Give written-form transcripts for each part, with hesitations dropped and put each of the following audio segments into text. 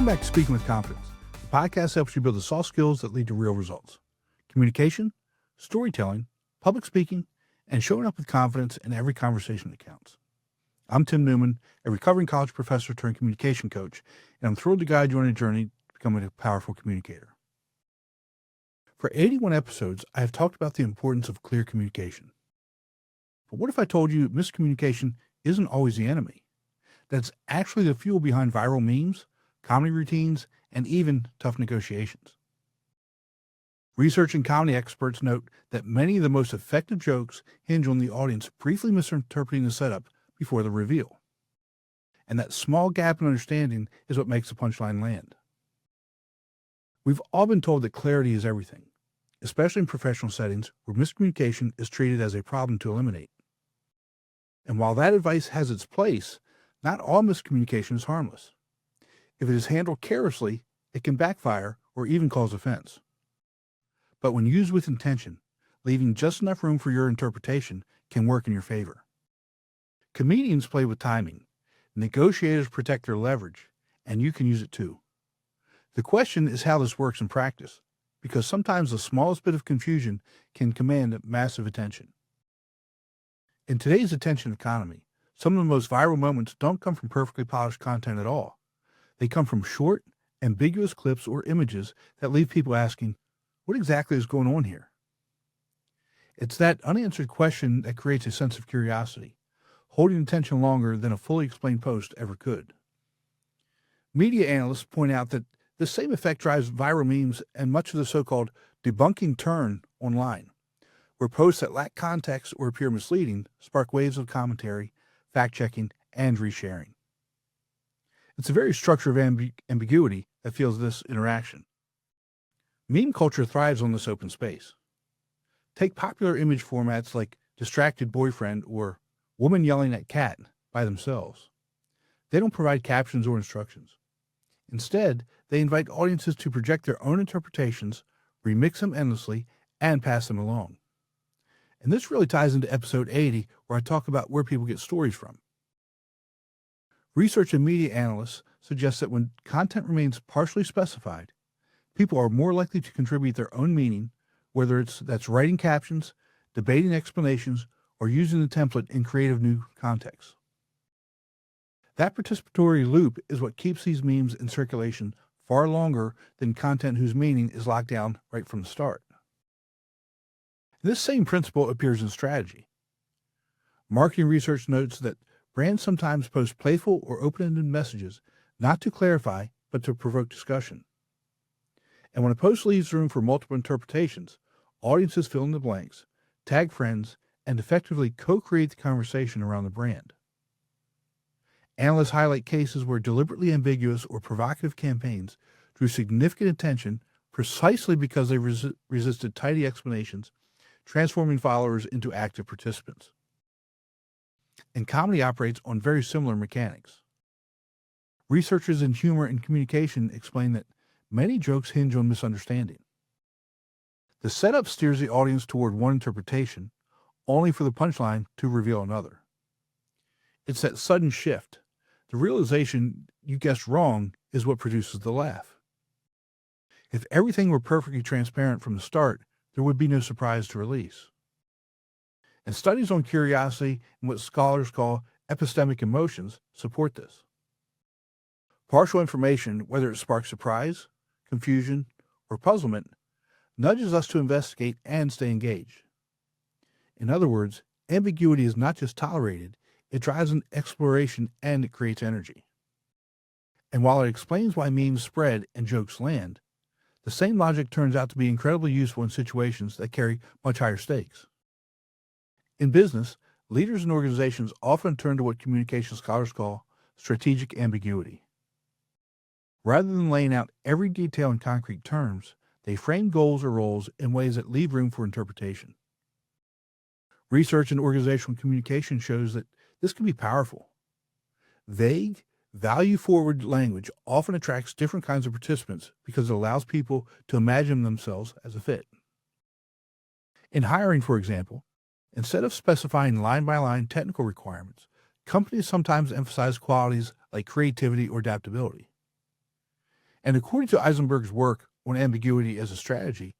back to Speaking with Confidence. The podcast helps you build the soft skills that lead to real results. Communication, storytelling, public speaking, and showing up with confidence in every conversation that counts. I'm Tim Newman, a recovering college professor turned communication coach, and I'm thrilled to guide you on a journey to becoming a powerful communicator. For 81 episodes, I have talked about the importance of clear communication. But what if I told you miscommunication isn't always the enemy? That's actually the fuel behind viral memes, comedy routines, and even tough negotiations. Research and comedy experts note that many of the most effective jokes hinge on the audience briefly misinterpreting the setup before the reveal. And that small gap in understanding is what makes the punchline land. We've all been told that clarity is everything, especially in professional settings where miscommunication is treated as a problem to eliminate. And while that advice has its place, not all miscommunication is harmless. If it is handled carelessly, it can backfire or even cause offense. But when used with intention, leaving just enough room for your interpretation can work in your favor. Comedians play with timing, negotiators protect their leverage, and you can use it too. The question is how this works in practice, because sometimes the smallest bit of confusion can command massive attention. In today's attention economy, some of the most viral moments don't come from perfectly polished content at all. They come from short, ambiguous clips or images that leave people asking, what exactly is going on here? It's that unanswered question that creates a sense of curiosity, holding attention longer than a fully explained post ever could. Media analysts point out that the same effect drives viral memes and much of the so-called debunking turn online, where posts that lack context or appear misleading spark waves of commentary, fact-checking, and resharing. It's the very structure of ambiguity that fuels this interaction. Meme culture thrives on this open space. Take popular image formats like distracted boyfriend or woman yelling at cat by themselves. They don't provide captions or instructions. Instead, they invite audiences to project their own interpretations, remix them endlessly, and pass them along. And this really ties into episode 80, where I talk about where people get stories from. Research and media analysts suggest that when content remains partially specified, people are more likely to contribute their own meaning, whether that's writing captions, debating explanations, or using the template in creative new contexts. That participatory loop is what keeps these memes in circulation far longer than content whose meaning is locked down right from the start. This same principle appears in strategy. Marketing research notes that brands sometimes post playful or open-ended messages not to clarify, but to provoke discussion. And when a post leaves room for multiple interpretations, audiences fill in the blanks, tag friends, and effectively co-create the conversation around the brand. Analysts highlight cases where deliberately ambiguous or provocative campaigns drew significant attention precisely because they resisted tidy explanations, transforming followers into active participants. And comedy operates on very similar mechanics. Researchers in humor and communication explain that many jokes hinge on misunderstanding. The setup steers the audience toward one interpretation, only for the punchline to reveal another. It's that sudden shift. The realization you guessed wrong is what produces the laugh. If everything were perfectly transparent from the start, there would be no surprise to release. And studies on curiosity and what scholars call epistemic emotions support this. Partial information, whether it sparks surprise, confusion, or puzzlement, nudges us to investigate and stay engaged. In other words, ambiguity is not just tolerated, it drives an exploration and it creates energy. And while it explains why memes spread and jokes land, the same logic turns out to be incredibly useful in situations that carry much higher stakes. In business, leaders and organizations often turn to what communication scholars call strategic ambiguity. Rather than laying out every detail in concrete terms, they frame goals or roles in ways that leave room for interpretation. Research in organizational communication shows that this can be powerful. Vague, value-forward language often attracts different kinds of participants because it allows people to imagine themselves as a fit. In hiring, for example, instead of specifying line-by-line technical requirements, companies sometimes emphasize qualities like creativity or adaptability. And according to Eisenberg's work on ambiguity as a strategy,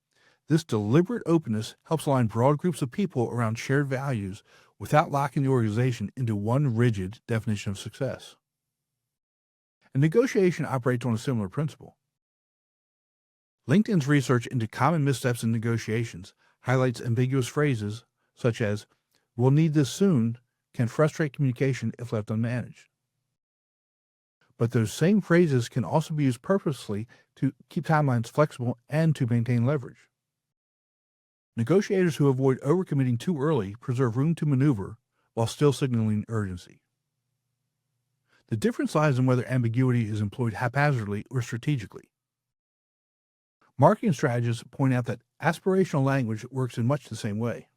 this deliberate openness helps align broad groups of people around shared values without locking the organization into one rigid definition of success. And negotiation operates on a similar principle. LinkedIn's research into common missteps in negotiations highlights ambiguous phrases such as, "we'll need this soon," can frustrate communication if left unmanaged. But those same phrases can also be used purposely to keep timelines flexible and to maintain leverage. Negotiators who avoid overcommitting too early preserve room to maneuver while still signaling urgency. The difference lies in whether ambiguity is employed haphazardly or strategically. Marketing strategists point out that aspirational language works in much the same way.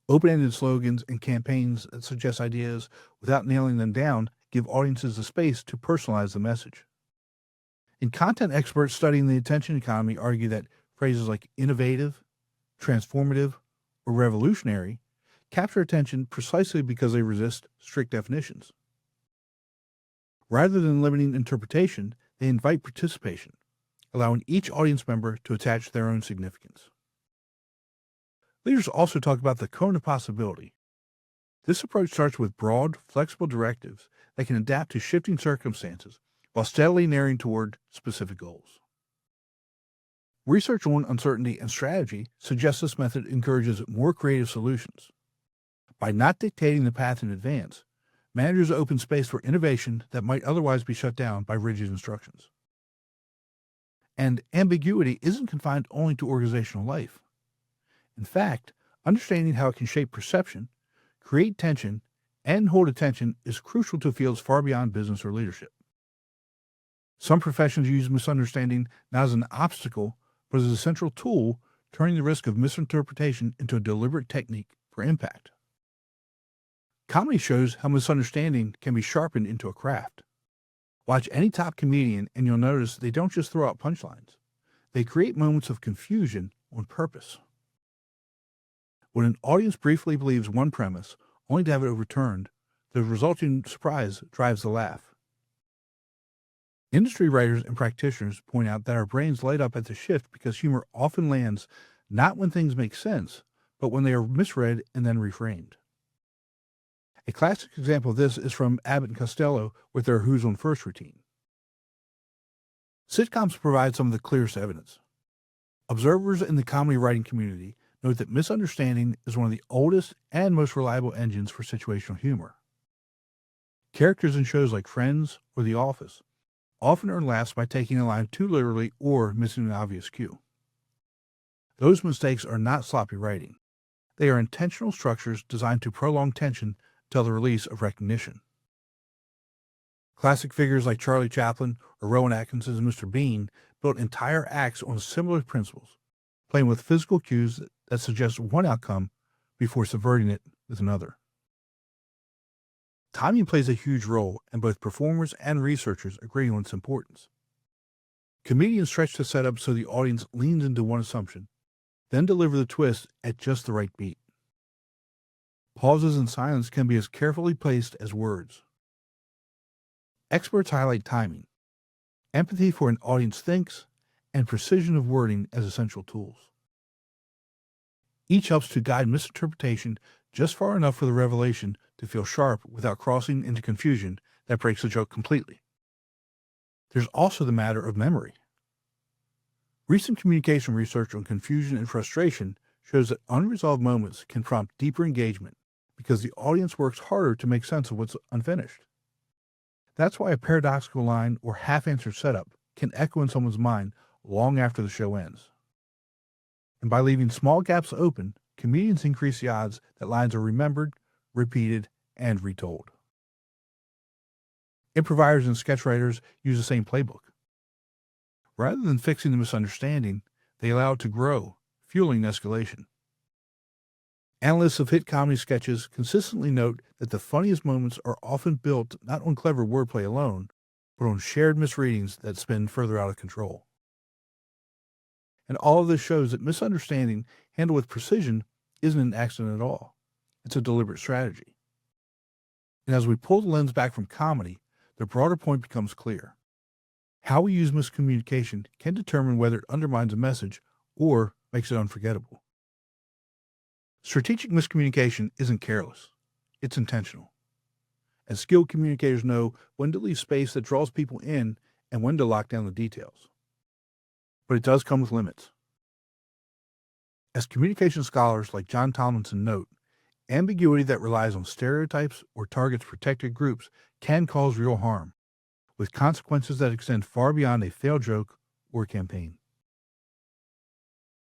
Open-ended slogans and campaigns that suggest ideas without nailing them down give audiences the space to personalize the message. And content experts studying the attention economy argue that phrases like innovative, transformative, or revolutionary capture attention precisely because they resist strict definitions. Rather than limiting interpretation, they invite participation, allowing each audience member to attach their own significance. Leaders also talk about the cone of possibility. This approach starts with broad, flexible directives that can adapt to shifting circumstances while steadily narrowing toward specific goals. Research on uncertainty and strategy suggests this method encourages more creative solutions. By not dictating the path in advance, managers open space for innovation that might otherwise be shut down by rigid instructions. And ambiguity isn't confined only to organizational life. In fact, understanding how it can shape perception, create tension, and hold attention is crucial to fields far beyond business or leadership. Some professions use misunderstanding not as an obstacle, but as a central tool, turning the risk of misinterpretation into a deliberate technique for impact. Comedy shows how misunderstanding can be sharpened into a craft. Watch any top comedian and you'll notice they don't just throw out punchlines. They create moments of confusion on purpose. When an audience briefly believes one premise, only to have it overturned, the resulting surprise drives the laugh. Industry writers and practitioners point out that our brains light up at the shift because humor often lands not when things make sense, but when they are misread and then reframed. A classic example of this is from Abbott and Costello with their Who's on First routine. Sitcoms provide some of the clearest evidence. Observers in the comedy writing community note that misunderstanding is one of the oldest and most reliable engines for situational humor. Characters in shows like Friends or The Office often earn laughs by taking a line too literally or missing an obvious cue. Those mistakes are not sloppy writing. They are intentional structures designed to prolong tension till the release of recognition. Classic figures like Charlie Chaplin or Rowan Atkinson's Mr. Bean built entire acts on similar principles, playing with physical cues that suggest one outcome before subverting it with another. Timing plays a huge role, and both performers and researchers agree on its importance. Comedians stretch the setup so the audience leans into one assumption, then deliver the twist at just the right beat. Pauses and silence can be as carefully placed as words. Experts highlight timing, empathy for an audience thinks, and precision of wording as essential tools. Each helps to guide misinterpretation just far enough for the revelation to feel sharp without crossing into confusion that breaks the joke completely. There's also the matter of memory. Recent communication research on confusion and frustration shows that unresolved moments can prompt deeper engagement because the audience works harder to make sense of what's unfinished. That's why a paradoxical line or half-answered setup can echo in someone's mind long after the show ends. And by leaving small gaps open, comedians increase the odds that lines are remembered, repeated, and retold. Improvisers and sketch writers use the same playbook. Rather than fixing the misunderstanding, they allow it to grow, fueling escalation. Analysts of hit comedy sketches consistently note that the funniest moments are often built not on clever wordplay alone, but on shared misreadings that spin further out of control. And all of this shows that misunderstanding handled with precision isn't an accident at all. It's a deliberate strategy. And as we pull the lens back from comedy, the broader point becomes clear. How we use miscommunication can determine whether it undermines a message or makes it unforgettable. Strategic miscommunication isn't careless. It's intentional. And skilled communicators know when to leave space that draws people in and when to lock down the details. But it does come with limits. As communication scholars like John Tomlinson note, ambiguity that relies on stereotypes or targets protected groups can cause real harm, with consequences that extend far beyond a failed joke or campaign.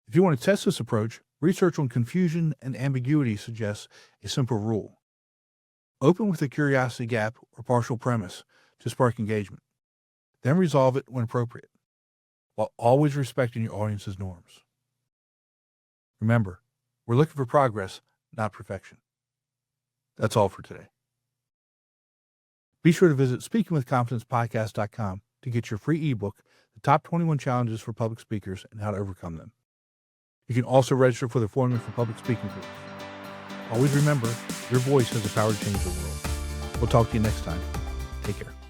If you want to test this approach, research on confusion and ambiguity suggests a simple rule. Open with a curiosity gap or partial premise to spark engagement. Then resolve it when appropriate, while always respecting your audience's norms. Remember, we're looking for progress, not perfection. That's all for today. Be sure to visit speakingwithconfidencepodcast.com to get your free ebook, The Top 21 Challenges for Public Speakers and How to Overcome Them. You can also register for the Formula for Public Speaking course. Always remember, your voice has the power to change the world. We'll talk to you next time. Take care.